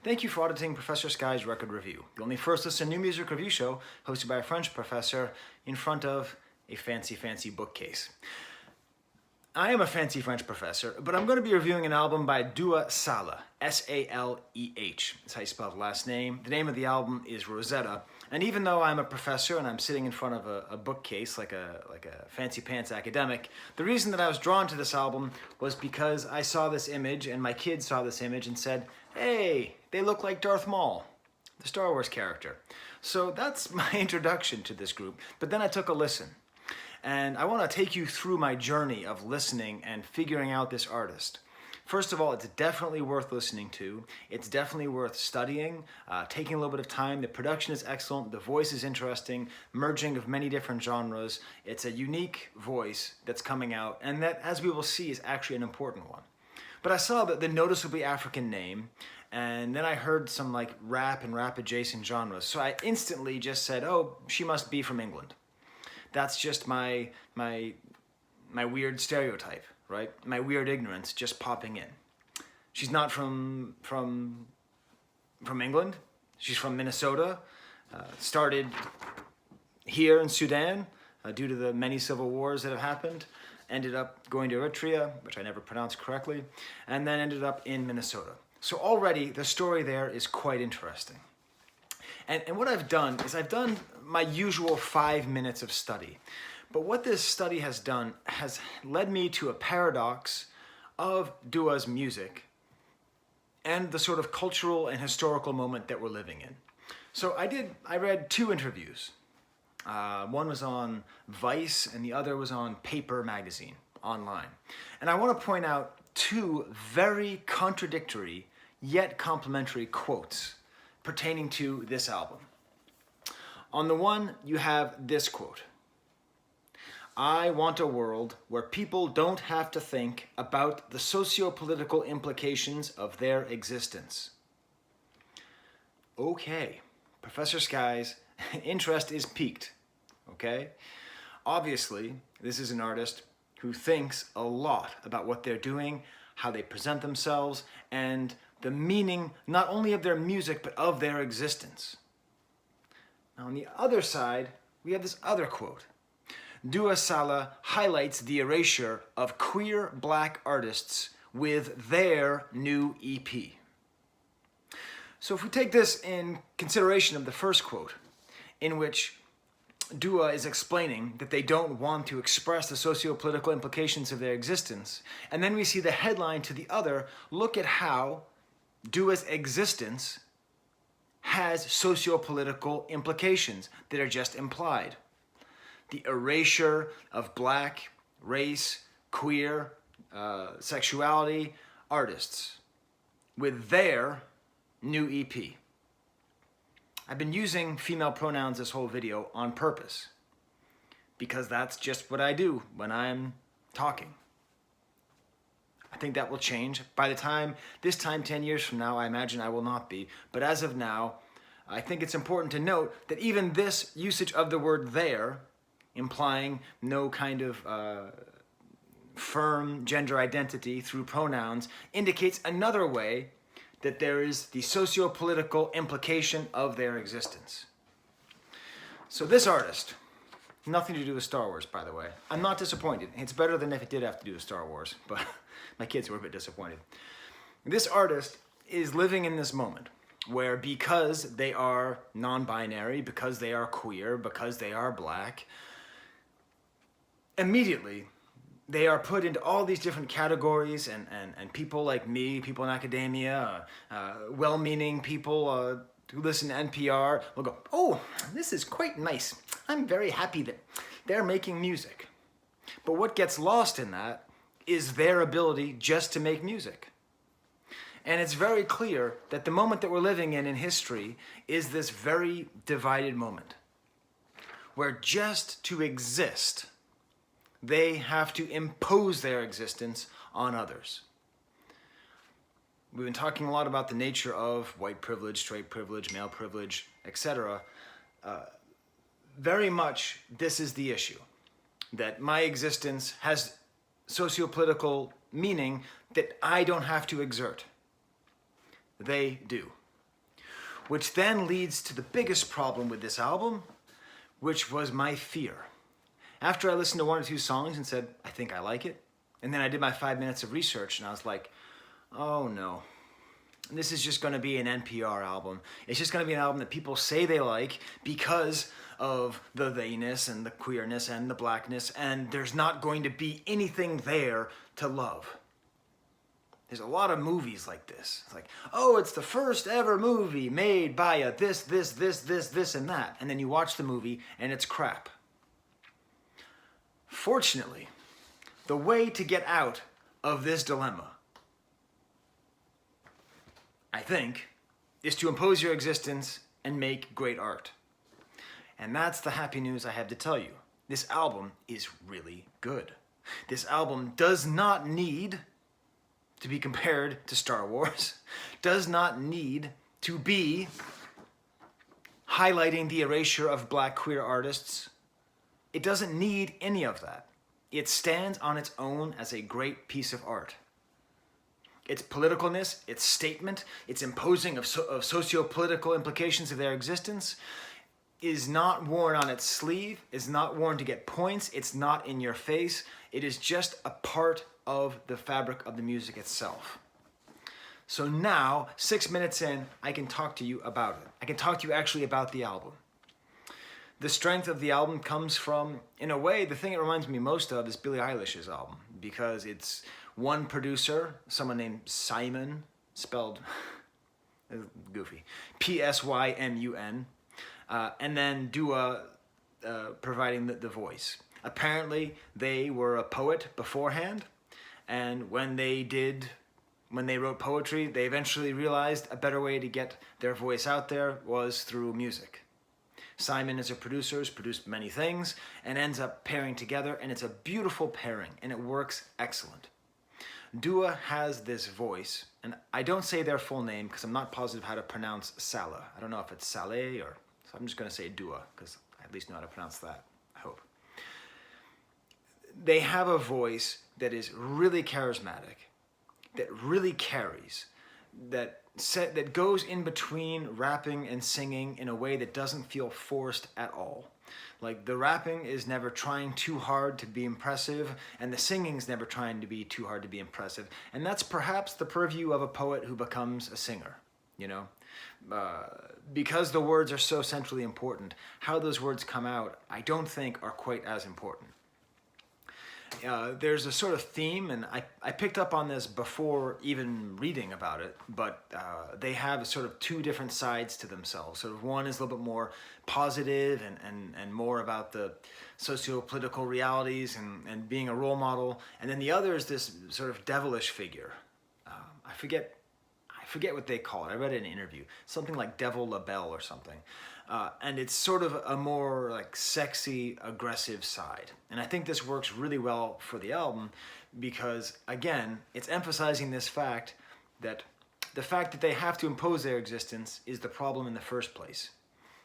Thank you for auditing Professor Skye's Record Review, the only first listen new music review show hosted by a French professor in front of a fancy bookcase. I am a fancy French professor, but I'm going to be reviewing an album by Dua Saleh, S-A-L-E-H. That's how you spell the last name. The name of the album is Rosetta, and even though I'm a professor and I'm sitting in front of a bookcase like a fancy pants academic, the reason that I was drawn to this album was because I saw this image and my kids saw this image and said, "Hey, they look like Darth Maul, the Star Wars character." So that's my introduction to this group, but then I took a listen. And I want to take you through my journey of listening and figuring out this artist. First of all, it's definitely worth listening to. It's definitely worth studying, taking a little bit of time. The production is excellent. The voice is interesting, merging of many different genres. It's a unique voice that's coming out, and that, as we will see, is actually an important one. But I saw the noticeably African name, and then I heard some like rap and rap adjacent genres. So I instantly just said, oh, she must be from England. That's just my weird stereotype, right? My weird ignorance just popping in. She's not from England. She's from Minnesota. Started here in Sudan due to the many civil wars that have happened. Ended up going to Eritrea, which I never pronounced correctly, and then ended up in Minnesota. So already the story there is quite interesting. And what I've done is I've done my usual 5 minutes of study. But what this study has done has led me to a paradox of Dua's music and the sort of cultural and historical moment that we're living in. So I read 2 interviews. One was on Vice and the other was on Paper magazine online. And I want to point out 2 very contradictory yet complementary quotes pertaining to this album. On the one, you have this quote: "I want a world where people don't have to think about the sociopolitical implications of their existence." Okay, Professor Skye's interest is piqued, okay? Obviously, this is an artist who thinks a lot about what they're doing, how they present themselves, and the meaning not only of their music, but of their existence. Now, on the other side, we have this other quote. Dua Saleh highlights the erasure of queer black artists with their new EP. So if we take this in consideration of the first quote, in which Dua is explaining that they don't want to express the socio-political implications of their existence, and then we see the headline to the other, look at how Dua's existence has socio-political implications that are just implied. The erasure of black, race, queer, sexuality artists with their new EP. I've been using female pronouns this whole video on purpose because that's just what I do when I'm talking. I think that will change. By the time, this time 10 years from now, I imagine I will not be. But as of now, I think it's important to note that even this usage of the word "their," implying no kind of firm gender identity through pronouns, indicates another way that there is the socio-political implication of their existence. So this artist, nothing to do with Star Wars, by the way. I'm not disappointed. It's better than if it did have to do with Star Wars, but my kids were a bit disappointed. This artist is living in this moment where, because they are non-binary, because they are queer, because they are black, immediately they are put into all these different categories, and people like me, people in academia, well-meaning people who listen to NPR will go, "Oh, this is quite nice. I'm very happy that they're making music." But what gets lost in that is their ability just to make music. And it's very clear that the moment that we're living in history is this very divided moment, where just to exist, they have to impose their existence on others. We've been talking a lot about the nature of white privilege, straight privilege, male privilege, etc. Very much this is the issue, that my existence has sociopolitical meaning that I don't have to exert. They do. Which then leads to the biggest problem with this album, which was my fear. After I listened to 1 or 2 songs and said, I think I like it, and then I did my 5 minutes of research and I was like, oh no, this is just going to be an NPR album. It's just going to be an album that people say they like because of the theyness and the queerness and the blackness, and there's not going to be anything there to love. There's a lot of movies like this. It's like, oh, it's the first ever movie made by a this, and that. And then you watch the movie and it's crap. Fortunately, the way to get out of this dilemma, I think, is to impose your existence and make great art. And that's the happy news I have to tell you. This album is really good. This album does not need to be compared to Star Wars, does not need to be highlighting the erasure of black queer artists. It doesn't need any of that. It stands on its own as a great piece of art. Its politicalness, its statement, its imposing of socio-political implications of their existence is not worn on its sleeve, is not worn to get points, it's not in your face. It is just a part of the fabric of the music itself. So now, 6 minutes in, I can talk to you about it. I can talk to you actually about the album. The strength of the album comes from, in a way, the thing it reminds me most of is Billie Eilish's album, because it's one producer, someone named Simon, spelled goofy, P-S-Y-M-U-N, and then Dua providing the voice. Apparently, they were a poet beforehand, and when they wrote poetry, they eventually realized a better way to get their voice out there was through music. Simon is a producer, has produced many things, and ends up pairing together, and it's a beautiful pairing, and it works excellent. Dua has this voice, and I don't say their full name because I'm not positive how to pronounce Saleh. I don't know if it's Saleh or, so I'm just going to say Dua because I at least know how to pronounce that, I hope. They have a voice that is really charismatic, that really carries, that goes in between rapping and singing in a way that doesn't feel forced at all. Like, the rapping is never trying too hard to be impressive, and the singing's never trying to be too hard to be impressive. And that's perhaps the purview of a poet who becomes a singer, you know? Because the words are so centrally important, how those words come out, I don't think are quite as important. There's a sort of theme, and I picked up on this before even reading about it, but they have sort of 2 different sides to themselves. Sort of one is a little bit more positive and more about the socio-political realities and being a role model, and then the other is this sort of devilish figure. I forget what they call it. I read it in an interview. Something like Devil LaBelle or something. And it's sort of a more like sexy, aggressive side. And I think this works really well for the album because, again, it's emphasizing this fact that the fact that they have to impose their existence is the problem in the first place.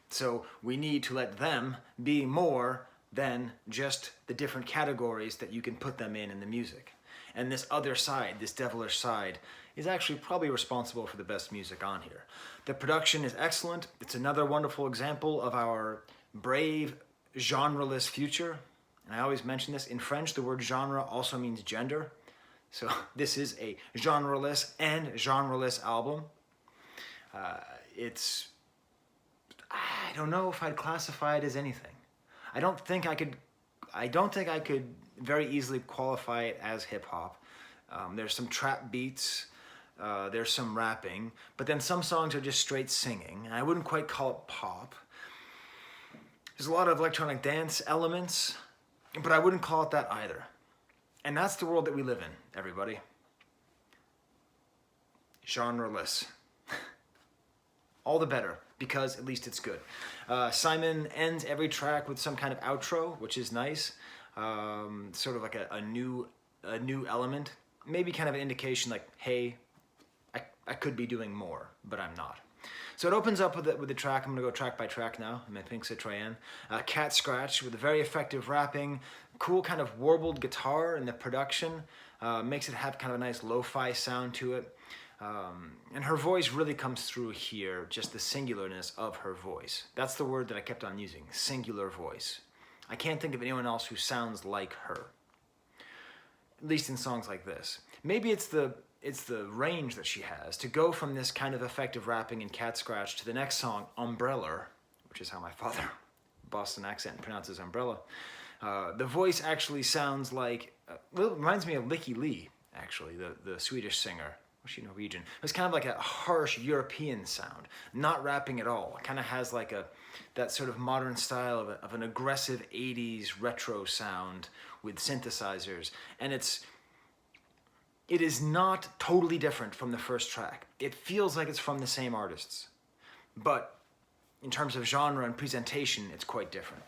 So we need to let them be more than just the different categories that you can put them in the music. And this other side, this devilish side, is actually probably responsible for the best music on here. The production is excellent. It's another wonderful example of our brave, genreless future. And I always mention this. In French, the word genre also means gender. So this is a genreless and genreless album. I don't know if I'd classify it as anything. I don't think I could very easily qualify it as hip-hop. There's some trap beats, there's some rapping, but then some songs are just straight singing, and I wouldn't quite call it pop. There's a lot of electronic dance elements, but I wouldn't call it that either. And that's the world that we live in, everybody. Genreless. All the better, because at least it's good. Simon ends every track with some kind of outro, which is nice. Sort of like a new element. Maybe kind of an indication like, hey, I could be doing more, but I'm not. So it opens up with the track. I'm going to go track by track now. My Pink Citroën. Cat Scratch with a very effective rapping, cool kind of warbled guitar in the production. Makes it have kind of a nice lo-fi sound to it. And her voice really comes through here, just the singularness of her voice. That's the word that I kept on using, singular voice. I can't think of anyone else who sounds like her, at least in songs like this. Maybe it's the range that she has to go from this kind of effective rapping and cat scratch to the next song, Umbrella, which is how my father, Boston accent, pronounces umbrella. The voice actually sounds like, well, it reminds me of Licky Lee, actually, the Swedish singer. Was she Norwegian? It's kind of like a harsh European sound, not rapping at all. It kind of has like that sort of modern style of an aggressive 80s retro sound with synthesizers. And it is not totally different from the first track. It feels like it's from the same artists. But in terms of genre and presentation, it's quite different.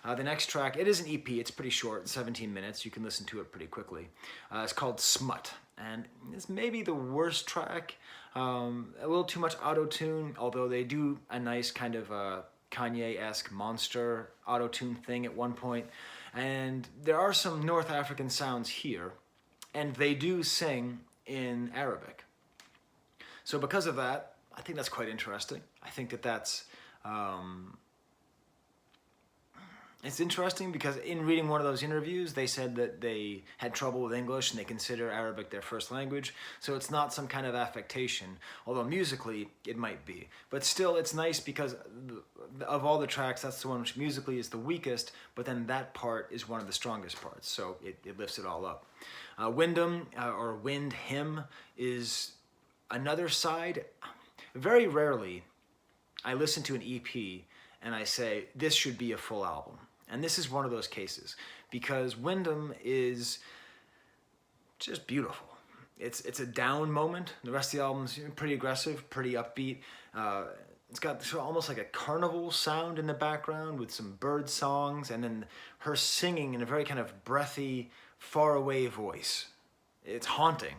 The next track, it is an EP, it's pretty short, 17 minutes, you can listen to it pretty quickly. It's called Smut, and it's maybe the worst track. A little too much auto-tune, although they do a nice kind of Kanye-esque monster auto-tune thing at one point. And there are some North African sounds here, and they do sing in Arabic. So because of that, I think that's quite interesting. I think that's... It's interesting because in reading one of those interviews, they said that they had trouble with English and they consider Arabic their first language. So it's not some kind of affectation, although musically it might be. But still, it's nice because of all the tracks, that's the one which musically is the weakest, but then that part is one of the strongest parts. So it lifts it all up. Wyndham, or Wind Him, is another side. Very rarely I listen to an EP and I say, this should be a full album. And this is one of those cases, because Wyndham is just beautiful. It's a down moment. The rest of the album's pretty aggressive, pretty upbeat. It's got sort of almost like a carnival sound in the background with some bird songs, and then her singing in a very kind of breathy, faraway voice. It's haunting.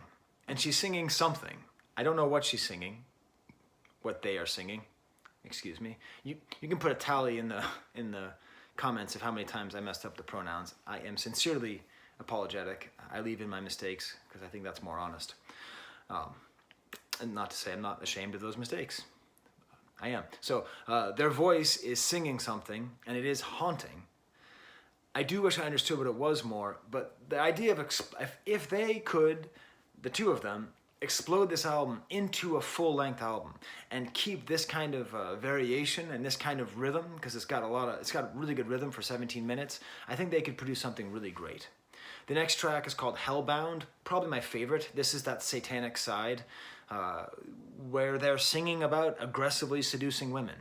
And she's singing something. I don't know what she's singing, what they are singing. Excuse me. You can put a tally in the comments of how many times I messed up the pronouns. I am sincerely apologetic. I leave in my mistakes because I think that's more honest. And not to say I'm not ashamed of those mistakes. I am. So their voice is singing something, and it is haunting. I do wish I understood what it was more, but the idea of if they could, the two of them, explode this album into a full-length album and keep this kind of variation and this kind of rhythm, because it's got really good rhythm for 17 minutes, I think they could produce something really great. The next track is called Hellbound, probably my favorite. This is that satanic side where they're singing about aggressively seducing women.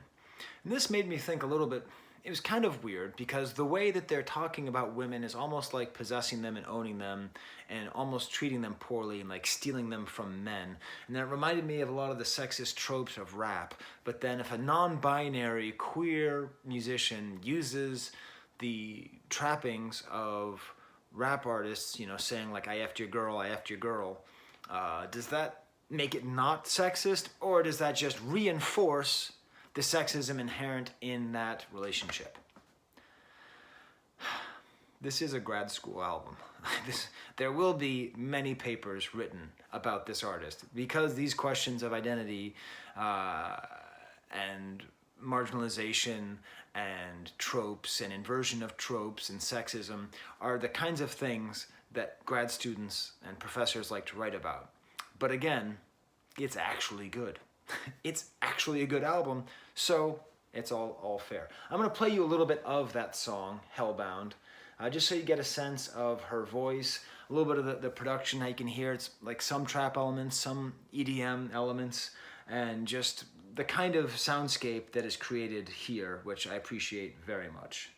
And this made me think a little bit. It was kind of weird because the way that they're talking about women is almost like possessing them and owning them and almost treating them poorly and like stealing them from men. And that reminded me of a lot of the sexist tropes of rap. But then if a non-binary queer musician uses the trappings of rap artists, saying like, I effed your girl, does that make it not sexist, or does that just reinforce the sexism inherent in that relationship? This is a grad school album. There will be many papers written about this artist because these questions of identity and marginalization and tropes and inversion of tropes and sexism are the kinds of things that grad students and professors like to write about. But again, it's actually good. It's actually a good album, so it's all fair. I'm going to play you a little bit of that song, Hellbound, just so you get a sense of her voice, a little bit of the production, how you can hear it's like some trap elements, some EDM elements, and just the kind of soundscape that is created here, which I appreciate very much.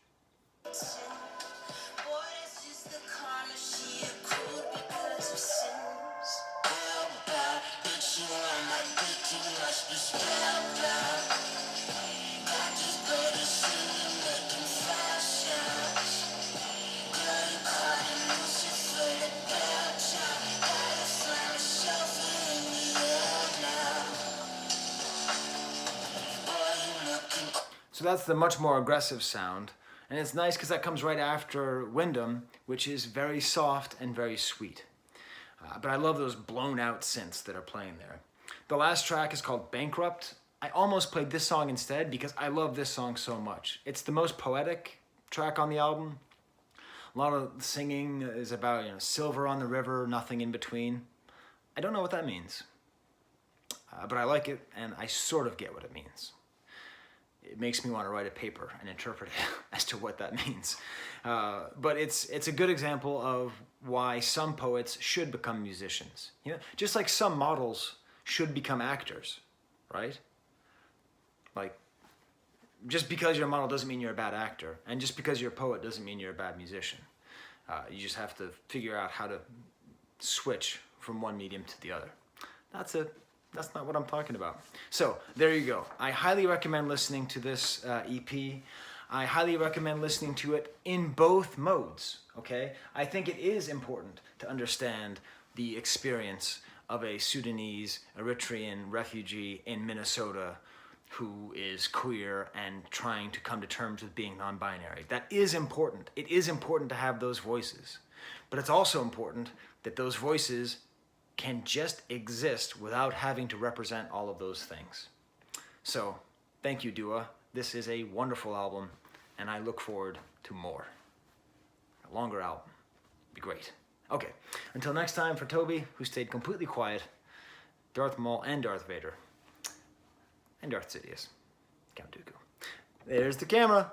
So that's the much more aggressive sound. And it's nice because that comes right after Wyndham, which is very soft and very sweet. But I love those blown out synths that are playing there. The last track is called Bankrupt. I almost played this song instead because I love this song so much. It's the most poetic track on the album. A lot of singing is about, silver on the river, nothing in between. I don't know what that means, but I like it, and I sort of get what it means. It makes me want to write a paper and interpret it as to what that means. But it's a good example of why some poets should become musicians. Just like some models should become actors, right? Like, just because you're a model doesn't mean you're a bad actor, and just because you're a poet doesn't mean you're a bad musician. You just have to figure out how to switch from one medium to the other. That's it. That's not what I'm talking about. So there you go. I highly recommend listening to this EP. I highly recommend listening to it in both modes, okay? I think it is important to understand the experience of a Sudanese, Eritrean refugee in Minnesota who is queer and trying to come to terms with being non-binary. That is important. It is important to have those voices. But it's also important that those voices can just exist without having to represent all of those things. So, thank you, Dua. This is a wonderful album, and I look forward to more. A longer album. Be great. Okay, until next time, for Toby, who stayed completely quiet, Darth Maul and Darth Vader, and Darth Sidious, Count Dooku. There's the camera.